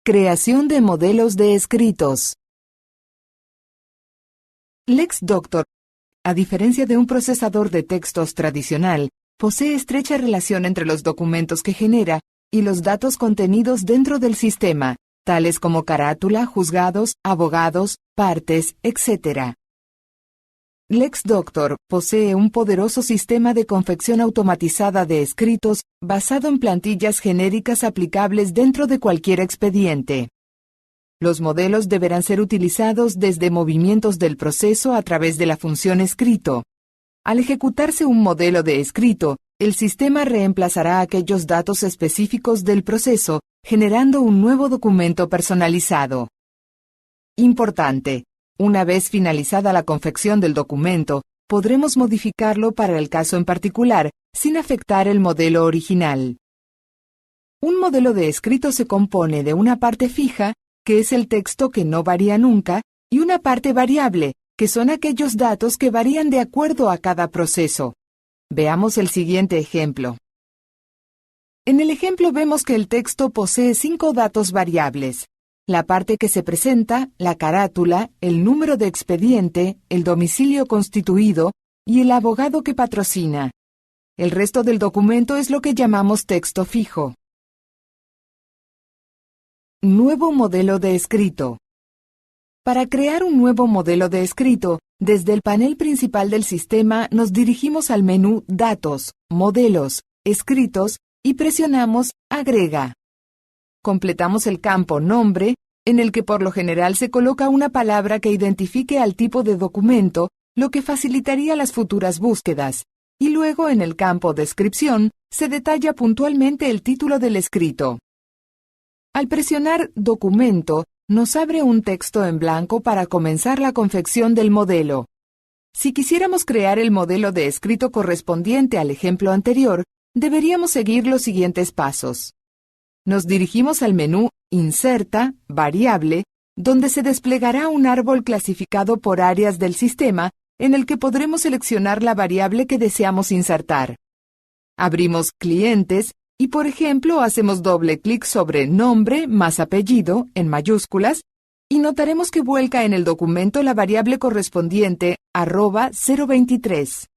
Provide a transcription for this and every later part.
Creación de modelos de escritos. LexDoctor, a diferencia de un procesador de textos tradicional, posee estrecha relación entre los documentos que genera y los datos contenidos dentro del sistema, tales como carátula, juzgados, abogados, partes, etc. LexDoctor posee un poderoso sistema de confección automatizada de escritos basado en plantillas genéricas aplicables dentro de cualquier expediente. Los modelos deberán ser utilizados desde movimientos del proceso a través de la función escrito. Al ejecutarse un modelo de escrito, el sistema reemplazará aquellos datos específicos del proceso, generando un nuevo documento personalizado. Importante: una vez finalizada la confección del documento, podremos modificarlo para el caso en particular, sin afectar el modelo original. Un modelo de escrito se compone de una parte fija, que es el texto que no varía nunca, y una parte variable, que son aquellos datos que varían de acuerdo a cada proceso. Veamos el siguiente ejemplo. En el ejemplo vemos que el texto posee 5 datos variables: la parte que se presenta, la carátula, el número de expediente, el domicilio constituido y el abogado que patrocina. El resto del documento es lo que llamamos texto fijo. Nuevo modelo de escrito. Para crear un nuevo modelo de escrito, desde el panel principal del sistema nos dirigimos al menú Datos, Modelos, Escritos y presionamos Agrega. Completamos el campo Nombre, en el que por lo general se coloca una palabra que identifique al tipo de documento, lo que facilitaría las futuras búsquedas, y luego en el campo Descripción se detalla puntualmente el título del escrito. Al presionar Documento, nos abre un texto en blanco para comenzar la confección del modelo. Si quisiéramos crear el modelo de escrito correspondiente al ejemplo anterior, deberíamos seguir los siguientes pasos. Nos dirigimos al menú Inserta, Variable, donde se desplegará un árbol clasificado por áreas del sistema en el que podremos seleccionar la variable que deseamos insertar. Abrimos Clientes y, por ejemplo, hacemos doble clic sobre Nombre más Apellido en mayúsculas y notaremos que vuelca en el documento la variable correspondiente @023.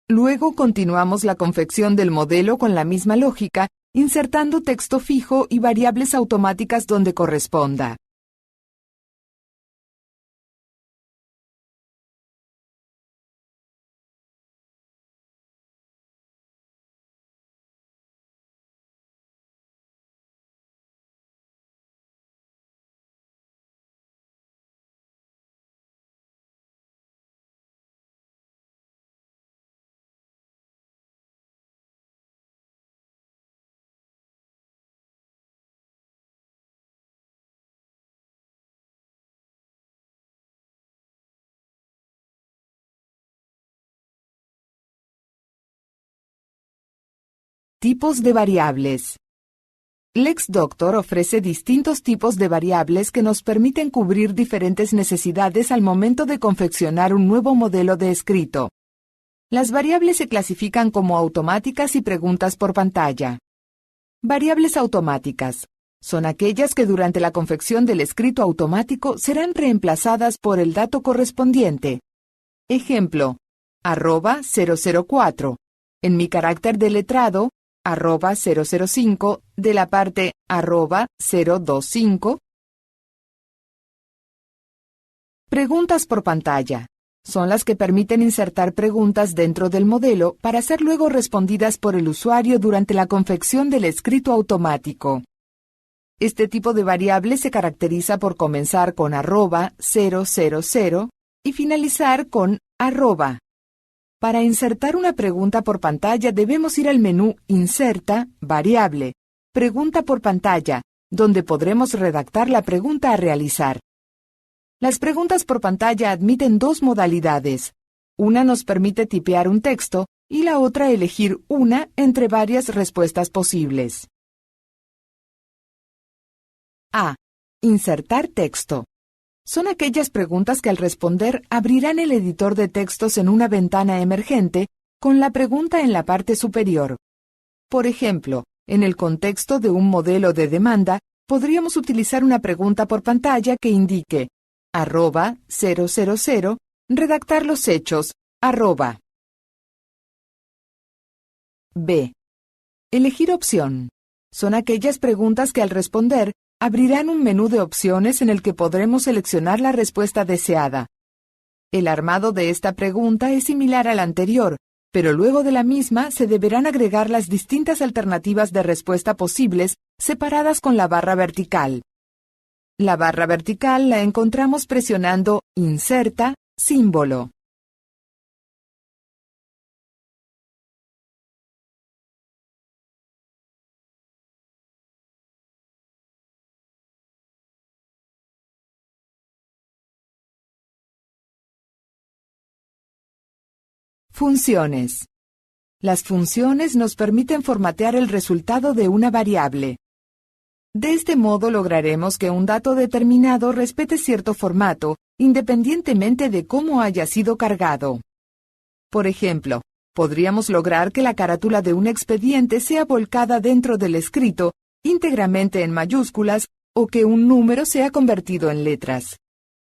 Luego continuamos la confección del modelo con la misma lógica, insertando texto fijo y variables automáticas donde corresponda. Tipos de variables. LexDoctor ofrece distintos tipos de variables que nos permiten cubrir diferentes necesidades al momento de confeccionar un nuevo modelo de escrito. Las variables se clasifican como automáticas y preguntas por pantalla. Variables automáticas son aquellas que durante la confección del escrito automático serán reemplazadas por el dato correspondiente. Ejemplo: @004. En mi carácter de letrado, @005 de la parte @025. Preguntas por pantalla. Son las que permiten insertar preguntas dentro del modelo para ser luego respondidas por el usuario durante la confección del escrito automático. Este tipo de variable se caracteriza por comenzar con @000 y finalizar con @. Para insertar una pregunta por pantalla debemos ir al menú Inserta, Variable, Pregunta por pantalla, donde podremos redactar la pregunta a realizar. Las preguntas por pantalla admiten 2 modalidades. Una nos permite tipear un texto y la otra elegir una entre varias respuestas posibles. A. Insertar texto. Son aquellas preguntas que al responder abrirán el editor de textos en una ventana emergente con la pregunta en la parte superior. Por ejemplo, en el contexto de un modelo de demanda, podríamos utilizar una pregunta por pantalla que indique @000, redactar los hechos, @. B. Elegir opción. Son aquellas preguntas que al responder abrirán un menú de opciones en el que podremos seleccionar la respuesta deseada. El armado de esta pregunta es similar al anterior, pero luego de la misma se deberán agregar las distintas alternativas de respuesta posibles separadas con la barra vertical. La barra vertical la encontramos presionando Inserta, símbolo. Funciones. Las funciones nos permiten formatear el resultado de una variable. De este modo lograremos que un dato determinado respete cierto formato, independientemente de cómo haya sido cargado. Por ejemplo, podríamos lograr que la carátula de un expediente sea volcada dentro del escrito, íntegramente en mayúsculas, o que un número sea convertido en letras.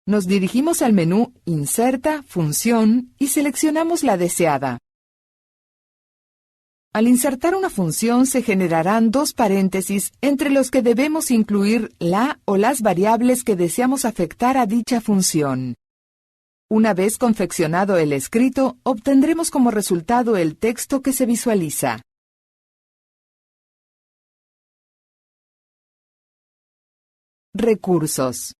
Nos dirigimos al menú Inserta, Función y seleccionamos la deseada. Al insertar una función se generarán dos paréntesis entre los que debemos incluir la o las variables que deseamos afectar a dicha función. Una vez confeccionado el escrito, obtendremos como resultado el texto que se visualiza. Recursos.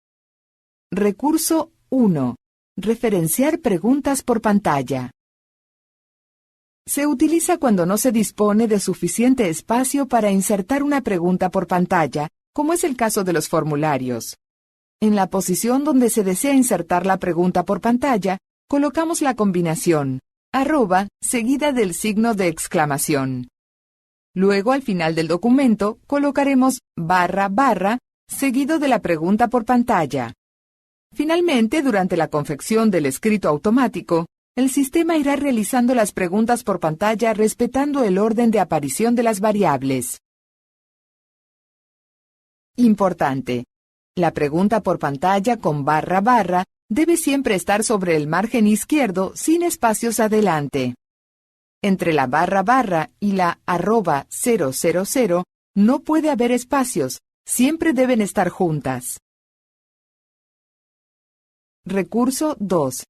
Recurso 1. Referenciar preguntas por pantalla. Se utiliza cuando no se dispone de suficiente espacio para insertar una pregunta por pantalla, como es el caso de los formularios. En la posición donde se desea insertar la pregunta por pantalla, colocamos la combinación @ seguida del signo de exclamación. Luego, al final del documento, colocaremos // seguido de la pregunta por pantalla. Finalmente, durante la confección del escrito automático, el sistema irá realizando las preguntas por pantalla respetando el orden de aparición de las variables. Importante. La pregunta por pantalla con // debe siempre estar sobre el margen izquierdo sin espacios adelante. Entre la // y la @000 no puede haber espacios, siempre deben estar juntas. Recurso 2.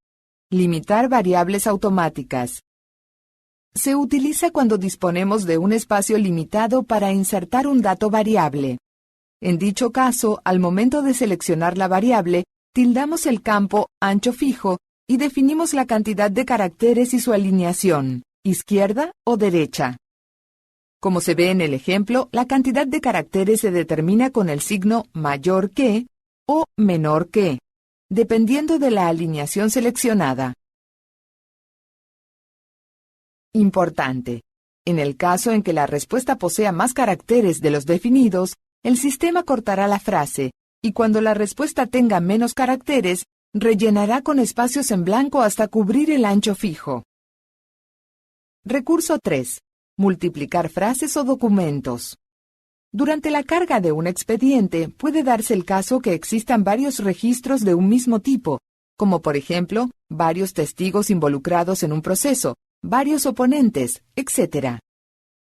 Limitar variables automáticas. Se utiliza cuando disponemos de un espacio limitado para insertar un dato variable. En dicho caso, al momento de seleccionar la variable, tildamos el campo ancho fijo y definimos la cantidad de caracteres y su alineación, izquierda o derecha. Como se ve en el ejemplo, la cantidad de caracteres se determina con el signo mayor que o menor que, dependiendo de la alineación seleccionada. Importante. En el caso en que la respuesta posea más caracteres de los definidos, el sistema cortará la frase, y cuando la respuesta tenga menos caracteres, rellenará con espacios en blanco hasta cubrir el ancho fijo. Recurso 3. Multiplicar frases o documentos. Durante la carga de un expediente puede darse el caso que existan varios registros de un mismo tipo, como por ejemplo, varios testigos involucrados en un proceso, varios oponentes, etc.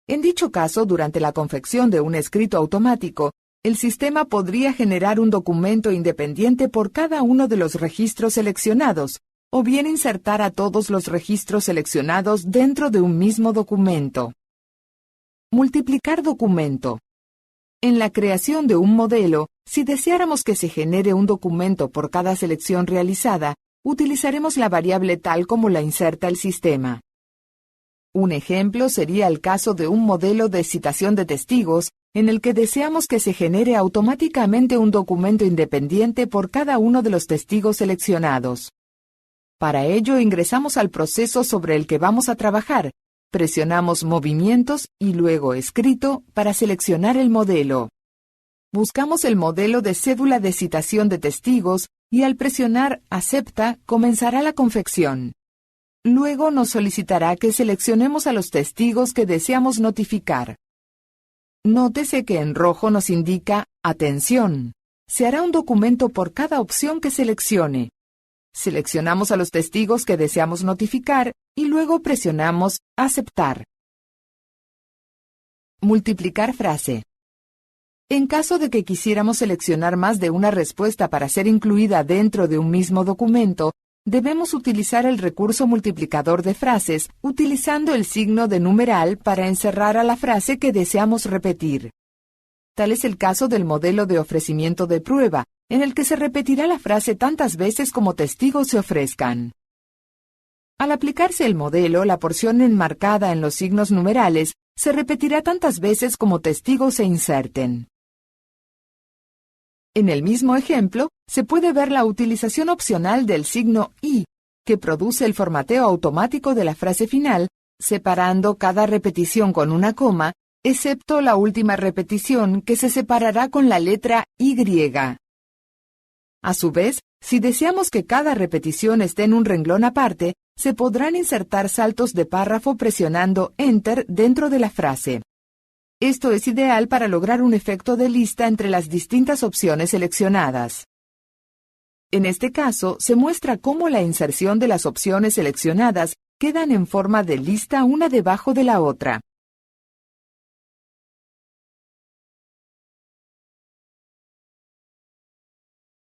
En dicho caso, durante la confección de un escrito automático, el sistema podría generar un documento independiente por cada uno de los registros seleccionados, o bien insertar a todos los registros seleccionados dentro de un mismo documento. Multiplicar documento. En la creación de un modelo, si deseáramos que se genere un documento por cada selección realizada, utilizaremos la variable tal como la inserta el sistema. Un ejemplo sería el caso de un modelo de citación de testigos, en el que deseamos que se genere automáticamente un documento independiente por cada uno de los testigos seleccionados. Para ello ingresamos al proceso sobre el que vamos a trabajar, presionamos Movimientos y luego Escrito para seleccionar el modelo. Buscamos el modelo de cédula de citación de testigos y al presionar Acepta comenzará la confección. Luego nos solicitará que seleccionemos a los testigos que deseamos notificar. Nótese que en rojo nos indica «Atención». Se hará un documento por cada opción que seleccione. Seleccionamos a los testigos que deseamos notificar y luego presionamos «Aceptar». Multiplicar frase. En caso de que quisiéramos seleccionar más de una respuesta para ser incluida dentro de un mismo documento, debemos utilizar el recurso multiplicador de frases utilizando el signo de numeral para encerrar a la frase que deseamos repetir. Tal es el caso del modelo de ofrecimiento de prueba, en el que se repetirá la frase tantas veces como testigos se ofrezcan. Al aplicarse el modelo, la porción enmarcada en los signos numerales se repetirá tantas veces como testigos se inserten. En el mismo ejemplo, se puede ver la utilización opcional del signo y, que produce el formateo automático de la frase final, separando cada repetición con una coma, excepto la última repetición que se separará con la letra Y. A su vez, si deseamos que cada repetición esté en un renglón aparte, se podrán insertar saltos de párrafo presionando Enter dentro de la frase. Esto es ideal para lograr un efecto de lista entre las distintas opciones seleccionadas. En este caso, se muestra cómo la inserción de las opciones seleccionadas quedan en forma de lista una debajo de la otra.